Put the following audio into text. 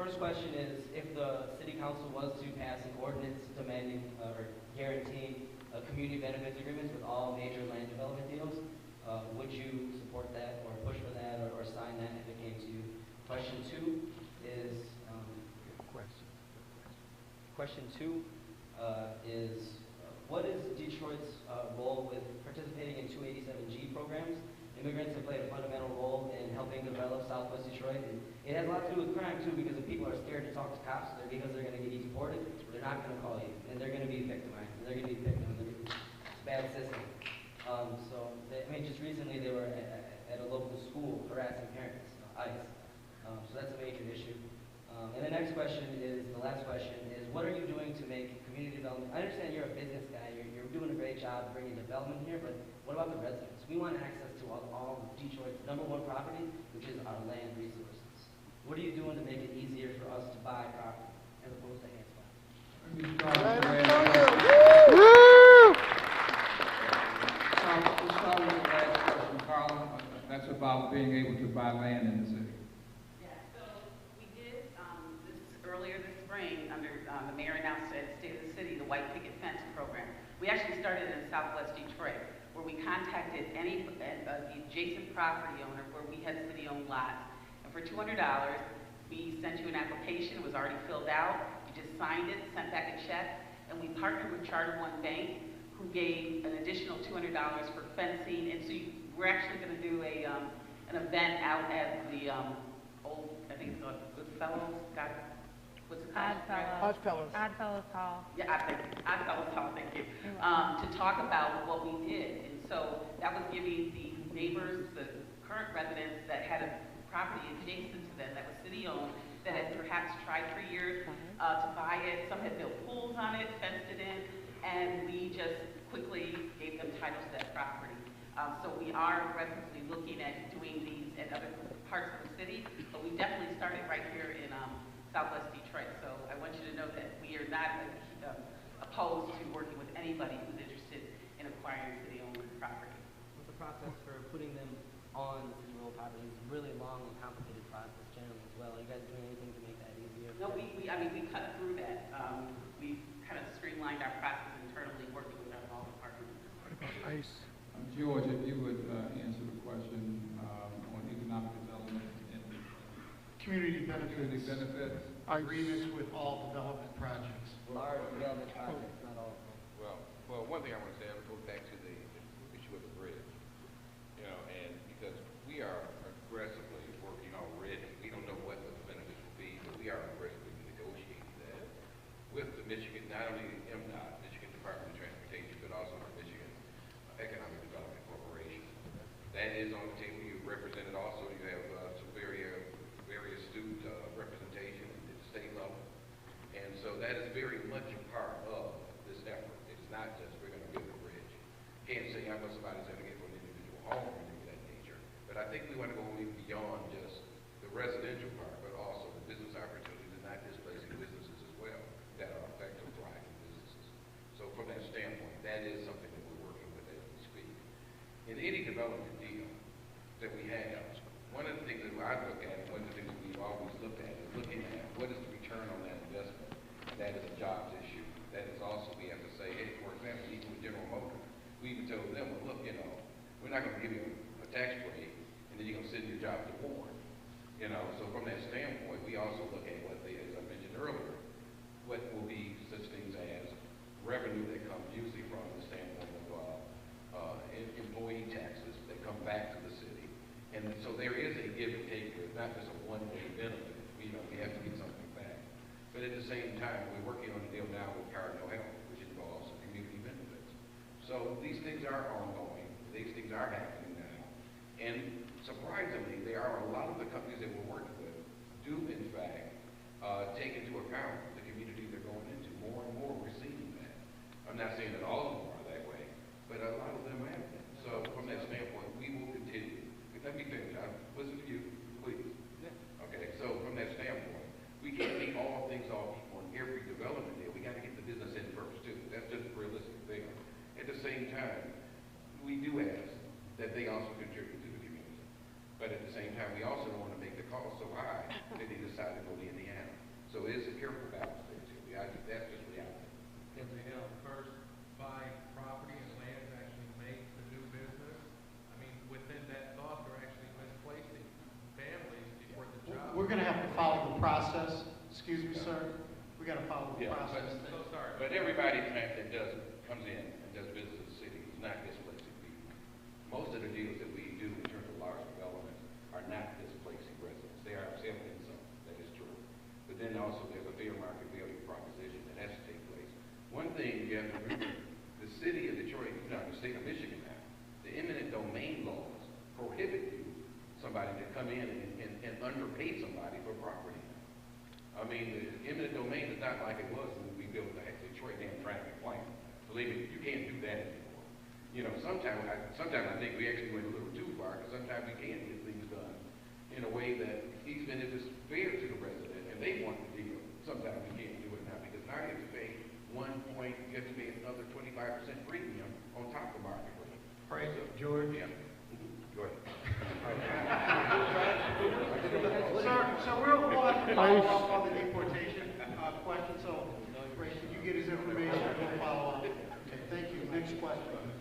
first question is, if the city council was to pass an ordinance demanding or guaranteeing community benefits agreements with all major land development deals, would you support that or push for that or sign that if it came to you? Question two is, what is Detroit's role with participating in 287G programs? Immigrants have played a fundamental role in helping develop Southwest Detroit, and it has a lot to do with crime too, because if people are scared to talk to cops, because they're going to get deported, they're not going to call you, and they're going to be victimized, and they're going to be victims. It's a bad system. Just recently they were at a local school harassing parents, ICE. So that's a major issue. And the next question is, the last question is, what are you doing to make community development? I understand you're a business guy, you're doing a great job bringing development here, but what about the residents? We want access to all of Detroit's #1 property, which is our land resources. What are you doing to make it easier for us to buy property as opposed to Hantz Farm? We'll start with the last question, Carla. That's about being able to buy land in the city. Yeah, so we did earlier this spring, under the mayor announced at State of the City, the White Picket Fence program. We actually started in Southwest Detroit, where we contacted any the adjacent property owner where we had city-owned lots. And for $200, we sent you an application. It was already filled out. You just signed it, sent back a check, and we partnered with Charter One Bank, who gave an additional $200 for fencing. And so we're actually going to do an event out at the old, I think it's called Goodfellows. What's it called? Oddfellows Hall. Yeah, Oddfellows Hall, thank you. To talk about what we did. And so that was giving the neighbors, the current residents that had a property adjacent to them that was city-owned, that had perhaps tried for years to buy it. Some had built pools on it, fenced it in, and we just quickly gave them title to that property. So we are aggressively looking at doing these in other parts of the city, but we definitely started right here in Southwest Detroit. So I want you to know that we are not opposed to working with anybody who's interested in acquiring city-owned property. The process for putting them on city-owned property is a really long and complicated process generally as well. Are you guys doing anything to make that easier? No, we cut through that. We kind of streamlined our process internally, working with our law department. George, if you would answer the question on economic development and community benefits. Agreements with all development projects. Large development projects, not all. Well, one thing I want to say, I would go back to the issue of the bridge. And because we are aggressively working already, we don't know what the benefits will be, but we are aggressively negotiating that with the Michigan, not only MDOT, Michigan Department of Transportation, but also our Michigan Economic Development Corporation. That is on the table. You represented also, you have some very astute representation at the state level. And so that is very much a part of this effort. It's not just we're going to build a bridge. Can't say how much somebody's going to get for an individual home or anything of that nature. But I think we want to go even beyond just the residential part, but also the business opportunities and not displacing businesses as well that are effective thriving businesses. So from that standpoint, that is something that we're working with as we speak. In any development deal that we have, one of the things that I look at, and one of the things that we've always looked at, is looking at what is the return on that investment. And that is a jobs issue. That is also, we have to say, hey, for example, even with General Motors, we even told them, well, look, we're not going to give you a tax break, and then you're going to send your job to war. So from that standpoint, we also look at what they, as I mentioned earlier, what will be such things as revenue that comes usually from the standpoint of employee taxes that come back to the city. And so there is a give and take here. It's not just a one-way benefit. We have to get something back. But at the same time, we're working on a deal now with Cardinal Health, which involves community benefits. So these things are ongoing. These things are happening now. And surprisingly, there are a lot of the companies that we're working with do, in fact, take into account the community they're going into. More and more we're seeing that. I'm not saying that all of them are that way, but a lot of them have been. So from that standpoint, we will continue. Let me finish. I'll listen to you, please. Okay, so from that standpoint, we can't make all things all people on every development deal. We got to get the business in first, too. That's just a realistic thing. At the same time, we do ask that they also contribute to the community. But at the same time, we also don't want to make the cost so high that they decide to go to Indiana. careful balance there, too. That's just reality. Can they help first buy property and land to actually make the new business? I mean, within that thought, they're actually misplacing families before the job. We're gonna have to follow the process. Excuse me, sir. We gotta follow the Yeah, process. So sorry. But everybody that comes in and does business in the city is not displacing people. Most of the deals that we do in terms of large developments are not displacing residents. They are selling some, that is true. But then also there's a fair market value proposition that has to take place. One thing you have to remember, the city of Detroit, the state of Michigan now, the eminent domain laws prohibit somebody to come in and underpay somebody for property. I mean, the eminent domain is not like it was when we built the Detroit Dam traffic plan. Believe me, you can't do that anymore. You know, sometimes I think we actually went a little too far, because sometimes we can't get things done in a way that, even if it's fair to the resident and they want the deal, sometimes we can't do it now, because now you have to pay you have to pay another 25% premium on top of market rate. Right, George? Yeah. Go ahead. Sir, we'll have to follow up on the deportation question, so Ray, can you get his information, we'll follow up. Okay, thank you. Next question.